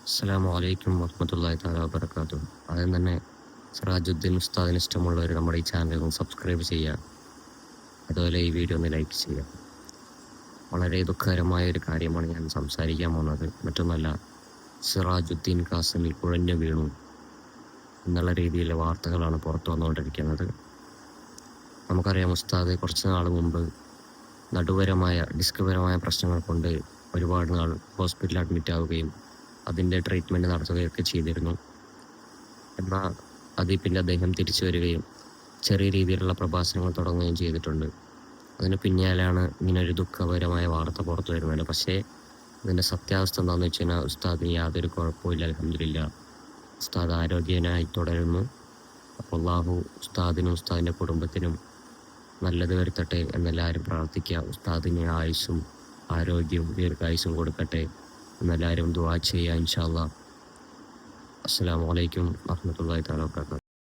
അസ്സലാമു അലൈക്കും വറഹ്മത്തുള്ളാഹി തആല വബറകാതുഹു. ആദ്യം തന്നെ സിറാജുദ്ദീൻ ഉസ്താദിന് ഇഷ്ടമുള്ളവർ നമ്മുടെ ഈ ചാനൽ ഒന്ന് സബ്സ്ക്രൈബ് ചെയ്യുക. അതുപോലെ ഈ വീഡിയോ ഒന്ന് ലൈക്ക് ചെയ്യുക. വളരെ ദുഃഖകരമായ ഒരു കാര്യമാണ് ഞാൻ സംസാരിക്കാൻ പോകുന്നത്. മറ്റൊന്നല്ല, സിറാജുദ്ദീൻ കാസിമി കുഴഞ്ഞു വീണു എന്നുള്ള രീതിയിലുള്ള വാർത്തകളാണ് പുറത്തു വന്നുകൊണ്ടിരിക്കുന്നത്. നമുക്കറിയാം, ഉസ്താദ് കുറച്ച് നാൾ മുമ്പ് ഡിസ്കപരമായ പ്രശ്നങ്ങൾ കൊണ്ട് ഒരുപാട് നാൾ ഹോസ്പിറ്റലിൽ അഡ്മിറ്റ് ആവുകയും അതിൻ്റെ ട്രീറ്റ്മെൻറ്റ് നടത്തുകയൊക്കെ ചെയ്തിരുന്നു. എന്നാൽ അതിൽ പിന്നെ അദ്ദേഹം തിരിച്ചു വരികയും ചെറിയ രീതിയിലുള്ള പ്രഭാഷണങ്ങൾ തുടങ്ങുകയും ചെയ്തിട്ടുണ്ട്. അതിന് പിന്നാലെയാണ് ഇങ്ങനൊരു ദുഃഖകരമായ വാർത്ത പുറത്തു വരുന്നത്. പക്ഷേ ഇതിൻ്റെ സത്യാവസ്ഥ എന്താണെന്ന് വെച്ച് കഴിഞ്ഞാൽ, ഉസ്താദിന് യാതൊരു കുഴപ്പമില്ല, അൽഹംദുലില്ലാഹ്. ഉസ്താദ് ആരോഗ്യനായി തുടരുന്നു. അപ്പോൾ അല്ലാഹു ഉസ്താദിനും ഉസ്താദിൻ്റെ കുടുംബത്തിനും നല്ലത് വരുത്തട്ടെ എന്നെല്ലാവരും പ്രാർത്ഥിക്കുക. ഉസ്താദിന് ആയുസ്സും ആരോഗ്യവും ദീർഘായുസ്സും കൊടുക്കട്ടെ എന്നെല്ലാവരും ദുആ ചെയ്യുക ഇൻഷാ അല്ലാഹ്. അസ്സലാമു അലൈക്കും വറഹ്മത്തുള്ളാഹി തആല വബറകാതുഹു.